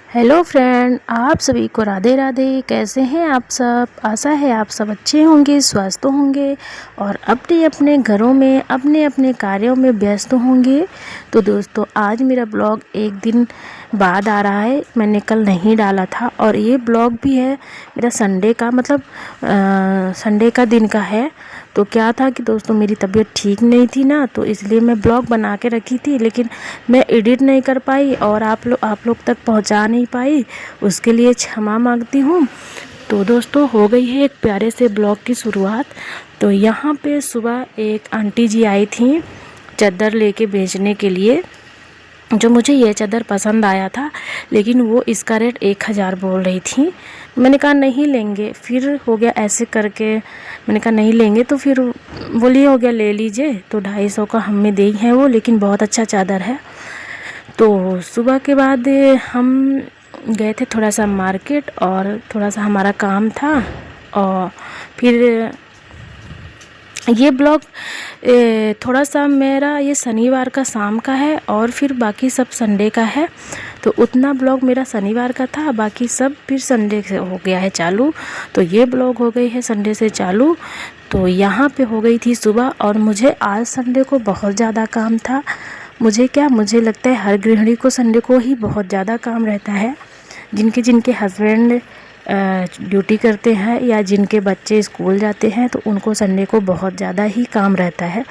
Hello friend, आप सभी को राधे राधे। कैसे हैं आप सब? आशा है आप सब अच्छे होंगे, स्वस्थ होंगे और अपने अपने घरों में अपने अपने कार्यों में व्यस्त होंगे। तो दोस्तों, आज मेरा ब्लॉग एक दिन बाद आ रहा है। मैंने कल नहीं डाला था और ये ब्लॉग भी है मेरा संडे का, मतलब संडे का दिन का है। तो क्या था कि दोस्तों, मेरी तबीयत ठीक नहीं थी ना, तो इसलिए मैं ब्लॉग बना के रखी थी, लेकिन मैं एडिट नहीं कर पाई और आप लोग तक पहुंचा नहीं पाई। उसके लिए क्षमा मांगती हूँ। तो दोस्तों, हो गई है एक प्यारे से ब्लॉग की शुरुआत। तो यहाँ पे सुबह एक आंटी जी आई थी चादर लेके बेचने के लिए। जो मुझे ये चादर पसंद आया था, लेकिन वो इसका रेट 1000 बोल रही थी। मैंने कहा नहीं लेंगे। फिर हो गया ऐसे करके, मैंने कहा नहीं लेंगे, तो फिर बोली हो गया ले लीजिए। तो 250 का हमें दी है वो, लेकिन बहुत अच्छा चादर है। तो सुबह के बाद हम गए थे थोड़ा सा मार्केट और थोड़ा सा हमारा काम था। और फिर ये ब्लॉग थोड़ा सा मेरा ये शनिवार का शाम का है और फिर बाकी सब संडे का है। तो उतना ब्लॉग मेरा शनिवार का था, बाकी सब फिर संडे से हो गया है चालू। तो ये ब्लॉग हो गई है संडे से चालू। तो यहाँ पे हो गई थी सुबह और मुझे आज संडे को बहुत ज़्यादा काम था। मुझे लगता है हर गृहिणी को संडे को ही बहुत ज़्यादा काम रहता है। जिनके हस्बैंड ड्यूटी करते हैं या जिनके बच्चे स्कूल जाते हैं, तो उनको संडे को बहुत ज़्यादा ही काम रहता है।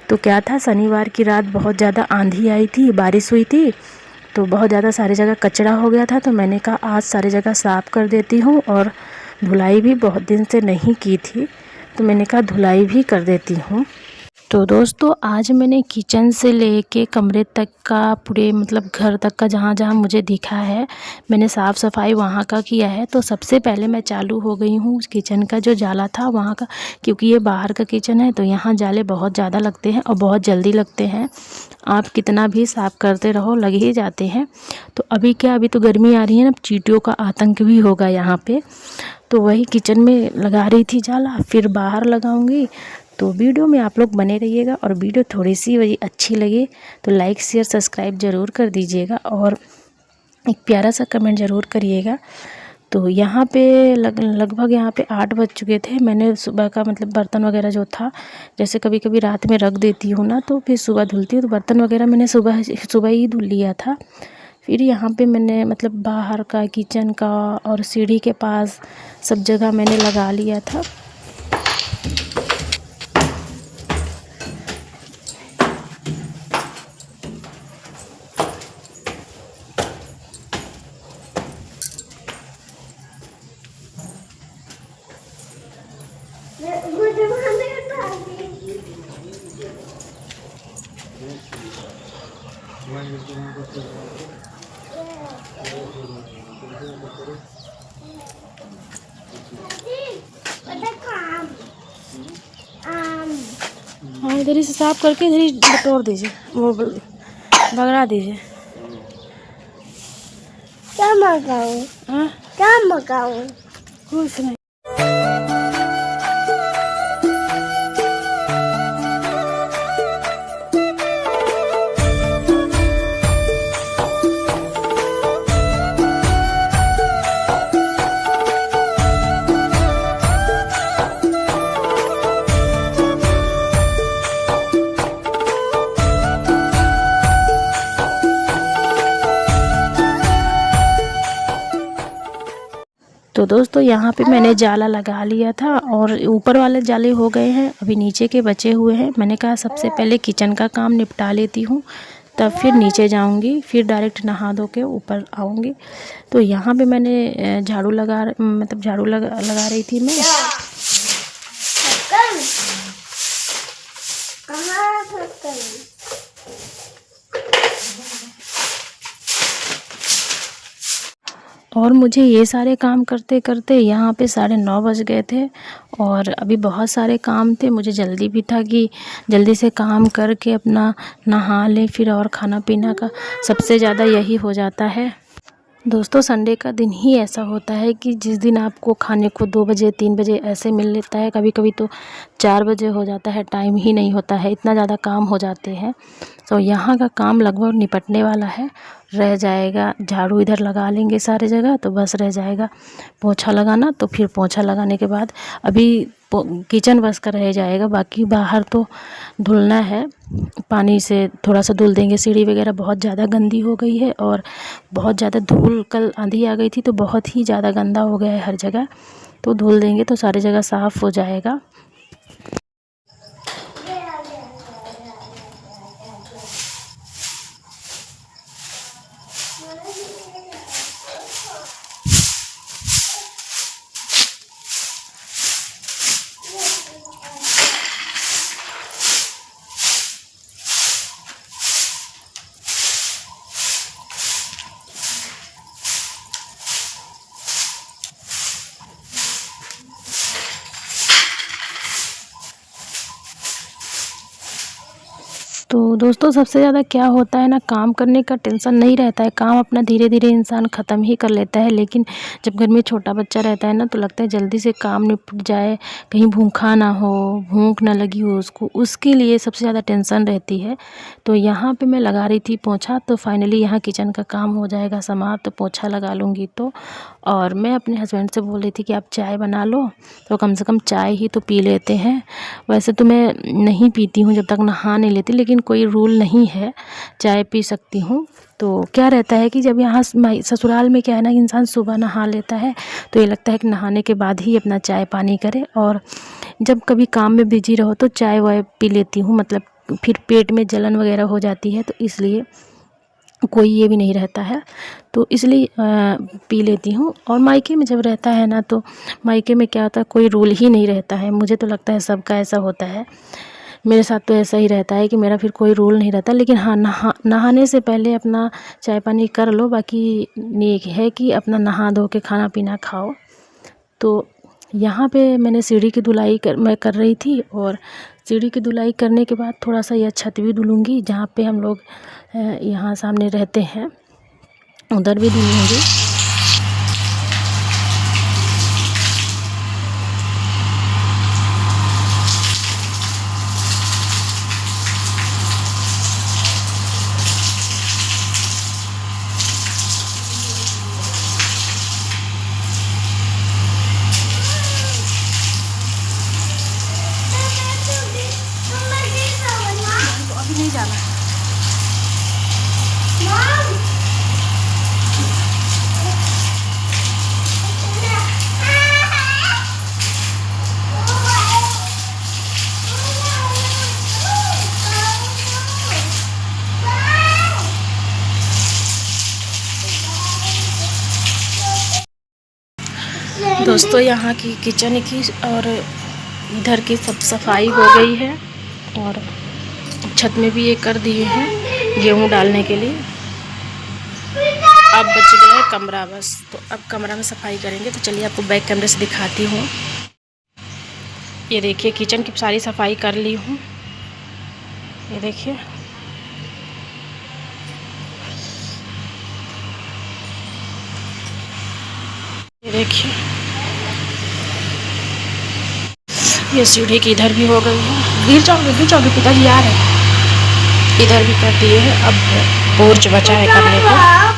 तो क्या था, शनिवार की रात बहुत ज़्यादा आंधी आई थी, बारिश हुई थी, तो बहुत ज़्यादा सारी जगह कचरा हो गया था। तो मैंने कहा आज सारी जगह साफ़ कर देती हूँ और धुलाई भी बहुत दिन से नहीं की थी, तो मैंने कहा धुलाई भी कर देती हूँ। तो दोस्तों, आज मैंने किचन से लेके कमरे तक का, पूरे मतलब घर तक का जहाँ जहाँ मुझे दिखा है, मैंने साफ़ सफाई वहाँ का किया है। तो सबसे पहले मैं चालू हो गई हूँ किचन का जो जाला था वहाँ का, क्योंकि ये बाहर का किचन है तो यहाँ जाले बहुत ज़्यादा लगते हैं और बहुत जल्दी लगते हैं। आप कितना भी साफ़ करते रहो लग ही जाते हैं। तो अभी तो गर्मी आ रही है ना, चींटियों का आतंक भी होगा यहाँ पर। तो वही किचन में लगा रही थी जाला, फिर बाहर लगाऊंगी। तो वीडियो में आप लोग बने रहिएगा और वीडियो थोड़ी सी वही अच्छी लगे तो लाइक शेयर सब्सक्राइब ज़रूर कर दीजिएगा और एक प्यारा सा कमेंट ज़रूर करिएगा। तो यहाँ पे लगभग यहाँ पे 8 बज चुके थे। मैंने सुबह का मतलब बर्तन वगैरह जो था, जैसे कभी कभी रात में रख देती हूँ ना, तो फिर सुबह धुलती हूँ, तो बर्तन वगैरह मैंने सुबह ही धुल लिया था। फिर यहाँ पे मैंने मतलब बाहर का, किचन का और सीढ़ी के पास सब जगह मैंने लगा लिया था। हाँ, इधर ही से साफ करके इधर ही बटोर दीजिए, वो बगड़ा दीजिए। क्या मंगाऊं? हाँ, क्या मंगाऊं? कुछ नहीं। तो दोस्तों, यहाँ पे मैंने जाला लगा लिया था और ऊपर वाले जाले हो गए हैं, अभी नीचे के बचे हुए हैं। मैंने कहा सबसे पहले किचन का काम निपटा लेती हूँ, तब फिर नीचे जाऊँगी, फिर डायरेक्ट नहा धो के ऊपर आऊँगी। तो यहाँ पे मैंने झाड़ू लगा रही थी मैं। और मुझे ये सारे काम करते करते यहाँ पे 9:30 बज गए थे और अभी बहुत सारे काम थे। मुझे जल्दी भी था कि जल्दी से काम करके अपना नहा लें, फिर और खाना पीना का सबसे ज़्यादा यही हो जाता है। दोस्तों, संडे का दिन ही ऐसा होता है कि जिस दिन आपको खाने को 2 बजे 3 बजे ऐसे मिल लेता है, कभी कभी तो 4 बजे हो जाता है, टाइम ही नहीं होता है, इतना ज़्यादा काम हो जाते हैं। तो यहाँ का काम लगभग निपटने वाला है रह जाएगा झाड़ू इधर लगा लेंगे सारे जगह, तो बस रह जाएगा पोछा लगाना। तो फिर पोछा लगाने के बाद अभी किचन बस का रह जाएगा, बाकी बाहर तो धुलना है। पानी से थोड़ा सा धुल देंगे। सीढ़ी वगैरह बहुत ज़्यादा गंदी हो गई है और बहुत ज़्यादा धूल, कल आंधी आ गई थी तो बहुत ही ज़्यादा गंदा हो गया है हर जगह। तो धुल देंगे तो सारी जगह साफ़ हो जाएगा। तो दोस्तों सबसे ज़्यादा क्या होता है ना, काम करने का टेंशन नहीं रहता है, काम अपना धीरे धीरे इंसान ख़त्म ही कर लेता है। लेकिन जब घर में छोटा बच्चा रहता है ना तो लगता है जल्दी से काम निपट जाए, कहीं भूखा ना हो, भूख ना लगी हो उसको, उसके लिए सबसे ज़्यादा टेंशन रहती है। तो यहाँ पे मैं लगा रही थी पोछा, तो फाइनली यहाँ किचन का काम हो जाएगा समाप्त। तो पोछा लगा लूँगी तो। और मैं अपने हस्बैंड से बोल रही थी कि आप चाय बना लो, तो कम से कम चाय ही तो पी लेते हैं। वैसे तो मैं नहीं पीती हूँ जब तक नहा नहीं लेती, लेकिन कोई रूल नहीं है, चाय पी सकती हूँ। तो क्या रहता है कि जब यहाँ ससुराल में क्या है ना, इंसान सुबह नहा लेता है तो ये लगता है कि नहाने के बाद ही अपना चाय पानी करे। और जब कभी काम में बिजी रहो तो चाय वाय पी लेती हूँ, मतलब फिर पेट में जलन वगैरह हो जाती है, तो इसलिए कोई ये भी नहीं रहता है, तो इसलिए पी लेती हूँ। और मायके में जब रहता है ना, तो मायके में क्या होता है, कोई रूल ही नहीं रहता है। मुझे तो लगता है सबका ऐसा होता है, मेरे साथ तो ऐसा ही रहता है कि मेरा फिर कोई रूल नहीं रहता। लेकिन हाँ, नहाने से पहले अपना चाय पानी कर लो, बाकी ये है कि अपना नहा धो के खाना पीना खाओ। तो यहाँ पे मैंने सीढ़ी की धुलाई मैं कर रही थी, और सीढ़ी की धुलाई करने के बाद थोड़ा सा यह छत भी धुलूँगी, जहाँ पे हम लोग यहाँ सामने रहते हैं, उधर भी धुलूँगी। अभी नहीं जाना है। दोस्तों यहाँ की किचन की और इधर की सब सफाई हो गई है, और छत में भी ये कर दिए हैं गेहूँ डालने के लिए। अब बच गया है कमरा बस, तो अब कमरा में सफाई करेंगे। तो चलिए आपको बैक कैमरे से दिखाती हूँ। ये देखिए किचन की सारी सफाई कर ली हूँ, ये देखिए। ये देखिए, ये सीढ़ी की इधर भी हो गई है। गिर जाओगे पिताजी आ रहे हैं। इधर भी कर दिए हैं, अब पोर्च बचा है करने को।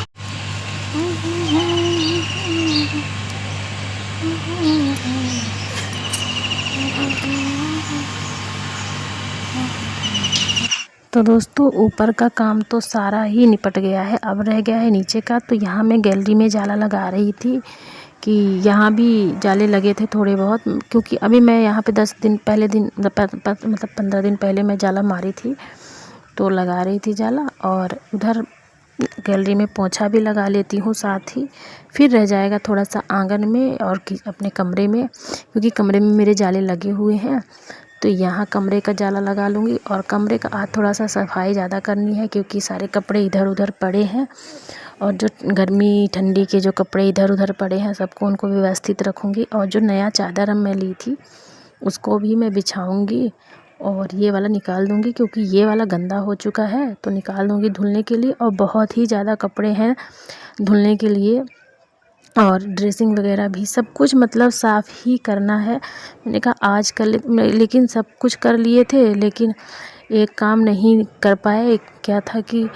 तो दोस्तों ऊपर का काम तो सारा ही निपट गया है, अब रह गया है नीचे का। तो यहाँ मैं गैलरी में जाला लगा रही थी कि यहाँ भी जाले लगे थे थोड़े बहुत, क्योंकि अभी मैं यहाँ पे 10 दिन पहले मतलब 15 दिन पहले मैं जाला मारी थी, तो लगा रही थी जाला। और उधर गैलरी में पोछा भी लगा लेती हूँ साथ ही। फिर रह जाएगा थोड़ा सा आंगन में और अपने कमरे में, क्योंकि कमरे में मेरे जाले लगे हुए हैं। तो यहाँ कमरे का जाला लगा लूँगी, और कमरे का आज थोड़ा सा सफाई ज़्यादा करनी है, क्योंकि सारे कपड़े इधर उधर पड़े हैं, और जो गर्मी ठंडी के जो कपड़े इधर उधर पड़े हैं सबको उनको व्यवस्थित रखूँगी। और जो नया चादर मैं ली थी उसको भी मैं बिछाऊँगी, और ये वाला निकाल दूँगी, क्योंकि ये वाला गंदा हो चुका है, तो निकाल दूँगी धुलने के लिए। और बहुत ही ज़्यादा कपड़े हैं धुलने के लिए, और ड्रेसिंग वगैरह भी सब कुछ मतलब साफ़ ही करना है। मैंने कहा आज कर ले, लेकिन सब कुछ कर लिए थे, लेकिन एक काम नहीं कर पाए। क्या था कि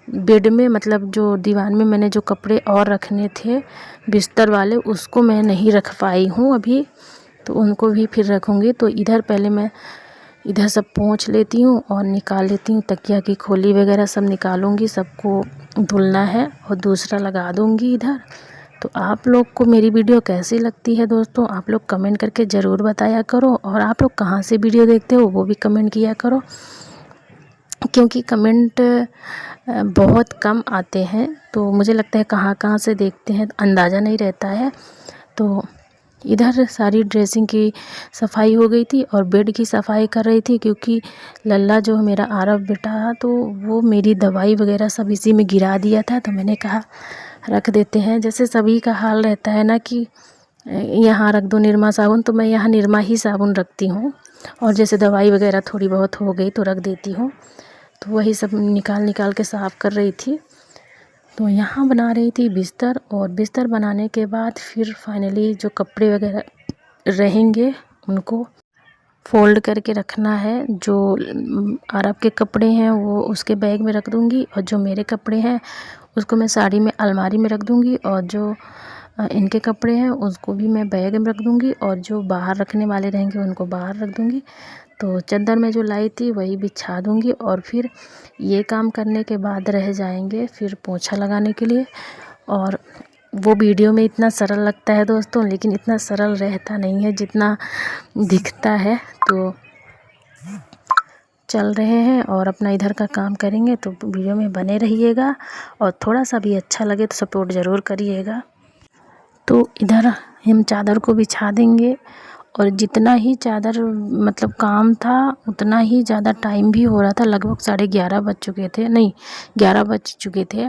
बेड में मतलब जो दीवान में मैंने जो कपड़े और रखने थे बिस्तर वाले, उसको मैं नहीं रख पाई हूँ अभी, तो उनको भी फिर रखूँगी। तो इधर पहले मैं इधर सब पोंछ लेती हूँ और निकाल लेती हूँ, तकिया की खोली वगैरह सब निकालूंगी, सबको धुलना है और दूसरा लगा दूँगी इधर। तो आप लोग को मेरी वीडियो कैसी लगती है दोस्तों, आप लोग कमेंट करके ज़रूर बताया करो, और आप लोग कहाँ से वीडियो देखते हो वो भी कमेंट किया करो, क्योंकि कमेंट बहुत कम आते हैं, तो मुझे लगता है कहाँ कहाँ से देखते हैं अंदाज़ा नहीं रहता है। तो इधर सारी ड्रेसिंग की सफाई हो गई थी और बेड की सफाई कर रही थी, क्योंकि लल्ला जो मेरा आरव बेटा तो वो मेरी दवाई वगैरह सब इसी में गिरा दिया था। तो मैंने कहा रख देते हैं, जैसे सभी का हाल रहता है ना कि यहाँ रख दो निरमा साबुन, तो मैं यहाँ निरमा ही साबुन रखती हूँ, और जैसे दवाई वगैरह थोड़ी बहुत हो गई तो रख देती हूँ। तो वही सब निकाल के साफ़ कर रही थी। तो यहाँ बना रही थी बिस्तर, और बिस्तर बनाने के बाद फिर फाइनली जो कपड़े वगैरह रहेंगे उनको फ़ोल्ड करके रखना है। जो आरब के कपड़े हैं वो उसके बैग में रख दूँगी, और जो मेरे कपड़े हैं उसको मैं साड़ी में अलमारी में रख दूँगी, और जो इनके कपड़े हैं उसको भी मैं बैग में रख दूँगी, और जो बाहर रखने वाले रहेंगे उनको बाहर रख दूँगी। तो चादर में जो लाई थी वही बिछा दूँगी, और फिर ये काम करने के बाद रह जाएंगे फिर पोंछा लगाने के लिए। और वो वीडियो में इतना सरल लगता है दोस्तों, लेकिन इतना सरल रहता नहीं है जितना दिखता है। तो चल रहे हैं और अपना इधर का काम करेंगे, तो वीडियो में बने रहिएगा, और थोड़ा सा भी अच्छा लगे तो सपोर्ट ज़रूर करिएगा। तो इधर हम चादर को बिछा देंगे, और जितना ही चादर मतलब काम था उतना ही ज़्यादा टाइम भी हो रहा था। लगभग 11:30 बज चुके थे, नहीं 11 बज चुके थे,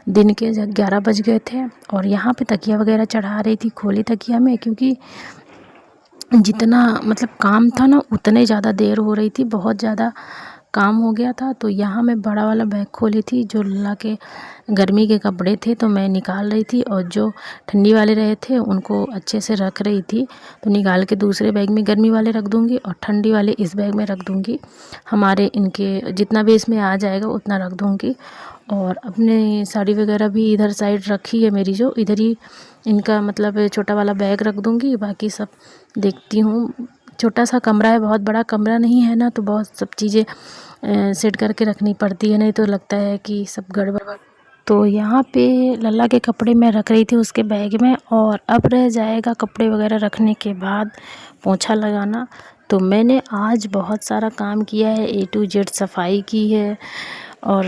दिन के 11 बज गए थे। और यहाँ पे तकिया वगैरह चढ़ा रही थी खोली तकिया में, क्योंकि जितना मतलब काम था ना उतने ज़्यादा देर हो रही थी, बहुत ज़्यादा काम हो गया था। तो यहाँ मैं बड़ा वाला बैग खोली थी, जो लल्ला के गर्मी के कपड़े थे तो मैं निकाल रही थी, और जो ठंडी वाले रहे थे उनको अच्छे से रख रही थी। तो निकाल के दूसरे बैग में गर्मी वाले रख दूँगी, और ठंडी वाले इस बैग में रख दूँगी। हमारे इनके जितना भी इसमें आ जाएगा उतना रख दूँगी। और अपने साड़ी वगैरह भी इधर साइड रखी है मेरी, जो इधर ही इनका मतलब छोटा वाला बैग रख दूँगी। बाकी सब देखती हूँ, छोटा सा कमरा है, बहुत बड़ा कमरा नहीं है ना, तो बहुत सब चीज़ें सेट करके रखनी पड़ती है, नहीं तो लगता है कि सब गड़बड़। तो यहाँ पे लल्ला के कपड़े मैं रख रही थी उसके बैग में, और अब रह जाएगा कपड़े वगैरह रखने के बाद पोंछा लगाना। तो मैंने आज बहुत सारा काम किया है, A to Z सफाई की है, और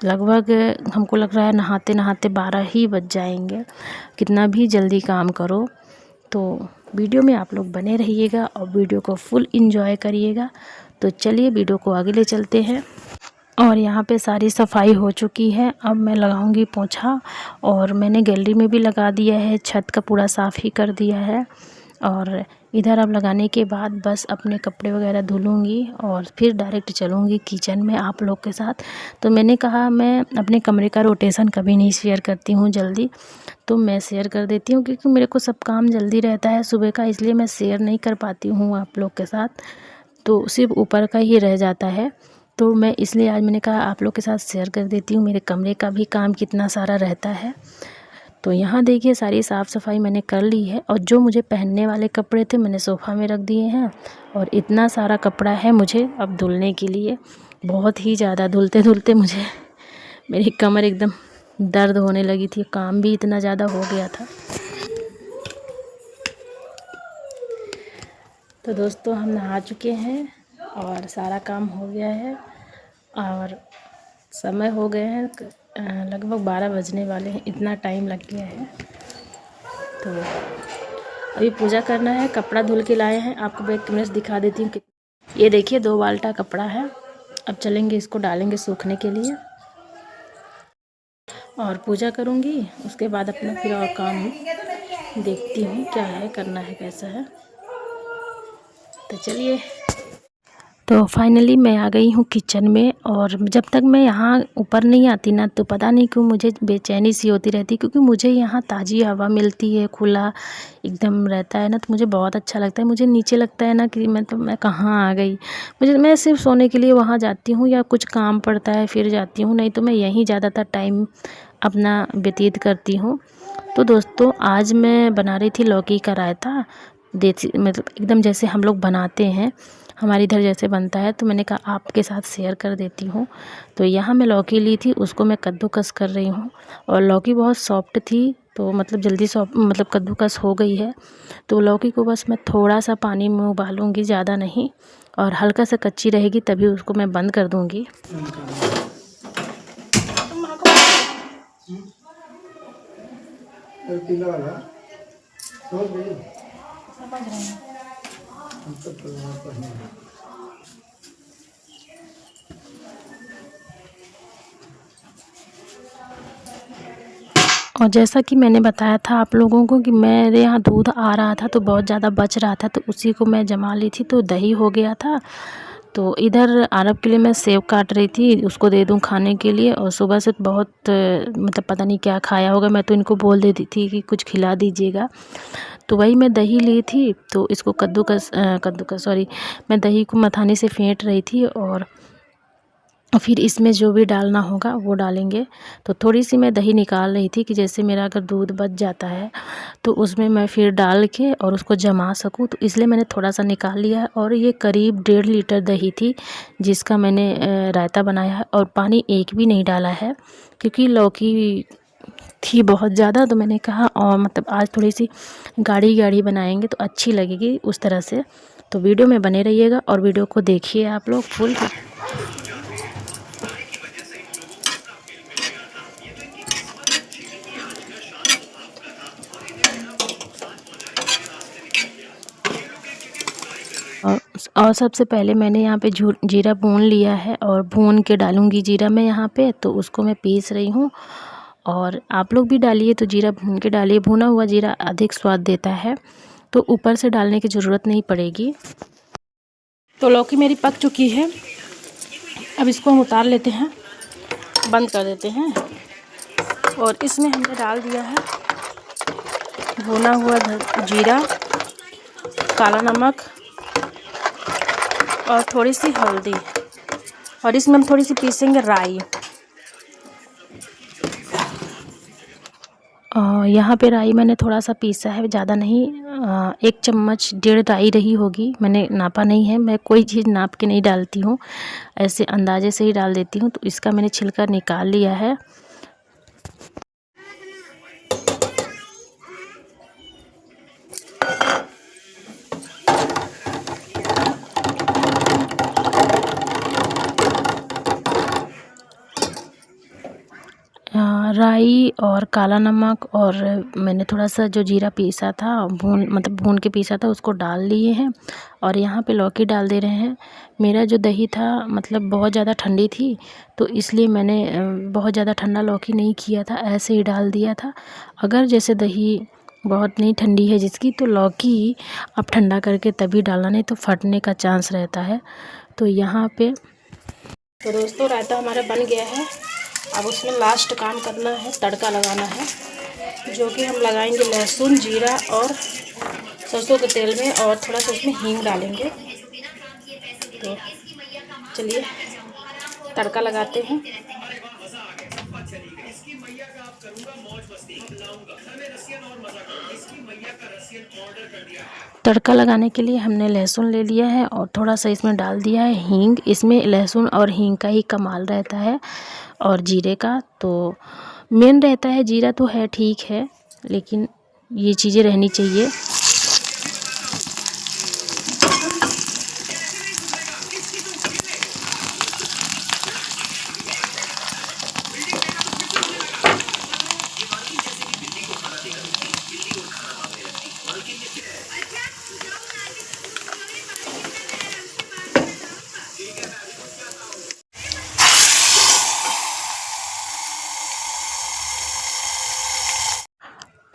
लगभग हमको लग रहा है नहाते नहाते 12 ही बज जाएंगे, कितना भी जल्दी काम करो। तो वीडियो में आप लोग बने रहिएगा और वीडियो को फुल एंजॉय करिएगा। तो चलिए वीडियो को आगे ले चलते हैं। और यहाँ पे सारी सफाई हो चुकी है, अब मैं लगाऊंगी पोंछा, और मैंने गैलरी में भी लगा दिया है, छत का पूरा साफ़ ही कर दिया है। और इधर अब लगाने के बाद बस अपने कपड़े वगैरह धुलूँगी और फिर डायरेक्ट चलूँगी किचन में आप लोग के साथ। तो मैंने कहा मैं अपने कमरे का रोटेशन कभी नहीं शेयर करती हूँ जल्दी, तो मैं शेयर कर देती हूँ, क्योंकि मेरे को सब काम जल्दी रहता है सुबह का, इसलिए मैं शेयर नहीं कर पाती हूँ आप लोग के साथ, तो सिर्फ ऊपर का ही रह जाता है। तो मैं इसलिए आज मैंने कहा आप लोग के साथ शेयर कर देती हूँ मेरे कमरे का भी काम कितना सारा रहता है। तो यहाँ देखिए सारी साफ़ सफाई मैंने कर ली है, और जो मुझे पहनने वाले कपड़े थे मैंने सोफ़ा में रख दिए हैं, और इतना सारा कपड़ा है मुझे अब धुलने के लिए, बहुत ही ज़्यादा। धुलते धुलते मुझे मेरी कमर एकदम दर्द होने लगी थी, काम भी इतना ज़्यादा हो गया था। तो दोस्तों हम नहा चुके हैं और सारा काम हो गया है, और समय हो गए हैं लगभग 12 बजने वाले हैं, इतना टाइम लग गया है। तो अभी पूजा करना है, कपड़ा धुल के लाए हैं, आपको बैक कैमरे से दिखा देती हूँ। ये देखिए 2 बाल्टा कपड़ा है, अब चलेंगे इसको डालेंगे सूखने के लिए, और पूजा करूँगी। उसके बाद अपना फिर और काम देखती हूँ क्या है करना है कैसा है। तो चलिए। तो फाइनली मैं आ गई हूँ किचन में। और जब तक मैं यहाँ ऊपर नहीं आती ना तो पता नहीं क्यों मुझे बेचैनी सी होती रहती, क्योंकि मुझे यहाँ ताज़ी हवा मिलती है, खुला एकदम रहता है ना, तो मुझे बहुत अच्छा लगता है। मुझे नीचे लगता है ना कि मैं कहाँ आ गई। मैं सिर्फ सोने के लिए वहाँ जाती हूँ या कुछ काम पड़ता है फिर जाती हूँ, नहीं तो मैं यहीं ज़्यादातर टाइम अपना व्यतीत करती हूँ। तो दोस्तों आज मैं बना रही थी लौकी का रायता, देसी मतलब एकदम जैसे हम लोग बनाते हैं, हमारे इधर जैसे बनता है। तो मैंने कहा आपके साथ शेयर कर देती हूँ। तो यहाँ मैं लौकी ली थी, उसको मैं कद्दूकस कर रही हूँ। और लौकी बहुत सॉफ्ट थी, तो मतलब जल्दी सॉफ्ट मतलब कद्दूकस हो गई है। तो लौकी को बस मैं थोड़ा सा पानी में उबालूँगी, ज़्यादा नहीं, और हल्का सा कच्ची रहेगी तभी उसको मैं बंद कर दूँगी। और जैसा कि मैंने बताया था आप लोगों को कि मेरे यहाँ दूध आ रहा था तो बहुत ज़्यादा बच रहा था, तो उसी को मैं जमा ली थी, तो दही हो गया था। तो इधर आरब के लिए मैं सेव काट रही थी, उसको दे दूं खाने के लिए। और सुबह से बहुत मतलब पता नहीं क्या खाया होगा, मैं तो इनको बोल देती थी कि कुछ खिला दीजिएगा। तो वही मैं दही ली थी, तो इसको कद्दूकस सॉरी, मैं दही को मथानी से फेंट रही थी और फिर इसमें जो भी डालना होगा वो डालेंगे। तो थोड़ी सी मैं दही निकाल रही थी कि जैसे मेरा अगर दूध बच जाता है तो उसमें मैं फिर डाल के और उसको जमा सकूं, तो इसलिए मैंने थोड़ा सा निकाल लिया है। और ये करीब 1.5 लीटर दही थी जिसका मैंने रायता बनाया है। और पानी एक भी नहीं डाला है क्योंकि लौकी थी बहुत ज़्यादा, तो मैंने कहा और मतलब आज थोड़ी सी गाढ़ी गाढ़ी बनाएंगे तो अच्छी लगेगी उस तरह से। तो वीडियो में बने रहिएगा और वीडियो को देखिए आप लोग फुल। और सबसे पहले मैंने यहाँ पे जीरा भून लिया है और भून के डालूँगी जीरा मैं यहाँ पे, तो उसको मैं पीस रही हूँ। और आप लोग भी डालिए तो जीरा भून के डालिए, भुना हुआ जीरा अधिक स्वाद देता है, तो ऊपर से डालने की ज़रूरत नहीं पड़ेगी। तो लौकी मेरी पक चुकी है, अब इसको हम उतार लेते हैं, बंद कर देते हैं। और इसमें हमने डाल दिया है भुना हुआ जीरा, काला नमक और थोड़ी सी हल्दी, और इसमें हम थोड़ी सी पीसेंगे राई। यहाँ पे राई मैंने थोड़ा सा पीसा है, ज़्यादा नहीं, 1 चम्मच 1.5 राई रही होगी, मैंने नापा नहीं है। मैं कोई चीज़ नाप के नहीं डालती हूँ, ऐसे अंदाजे से ही डाल देती हूँ। तो इसका मैंने छिलका निकाल लिया है। राई और काला नमक और मैंने थोड़ा सा जो जीरा पीसा था भून के पीसा था उसको डाल लिए हैं। और यहाँ पे लौकी डाल दे रहे हैं। मेरा जो दही था मतलब बहुत ज़्यादा ठंडी थी, तो इसलिए मैंने बहुत ज़्यादा ठंडा लौकी नहीं किया था, ऐसे ही डाल दिया था। अगर जैसे दही बहुत नहीं ठंडी है जिसकी, तो लौकी आप ठंडा करके तभी डालना, नहीं तो फटने का चांस रहता है। तो यहाँ पे तो दोस्तों रायता हमारा बन गया है। अब उसमें लास्ट काम करना है, तड़का लगाना है, जो कि हम लगाएंगे लहसुन, जीरा और सरसों के तेल में, और थोड़ा सा उसमें हींग डालेंगे। तो चलिए तड़का लगाते हैं। तड़का लगाने के लिए हमने लहसुन ले लिया है और थोड़ा सा इसमें डाल दिया है हींग। इसमें लहसुन और हींग का ही कमाल रहता है, और जीरे का तो मेन रहता है। जीरा तो है ठीक है, लेकिन ये चीज़ें रहनी चाहिए।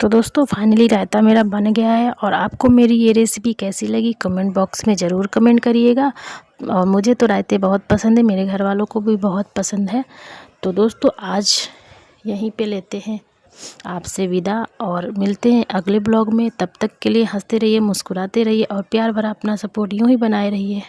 तो दोस्तों फाइनली रायता मेरा बन गया है। और आपको मेरी ये रेसिपी कैसी लगी कमेंट बॉक्स में ज़रूर कमेंट करिएगा। और मुझे तो रायते बहुत पसंद है, मेरे घर वालों को भी बहुत पसंद है। तो दोस्तों आज यहीं पे लेते हैं आपसे विदा और मिलते हैं अगले ब्लॉग में। तब तक के लिए हंसते रहिए, मुस्कुराते रहिए और प्यार भरा अपना सपोर्ट यूँ ही बनाए रहिए।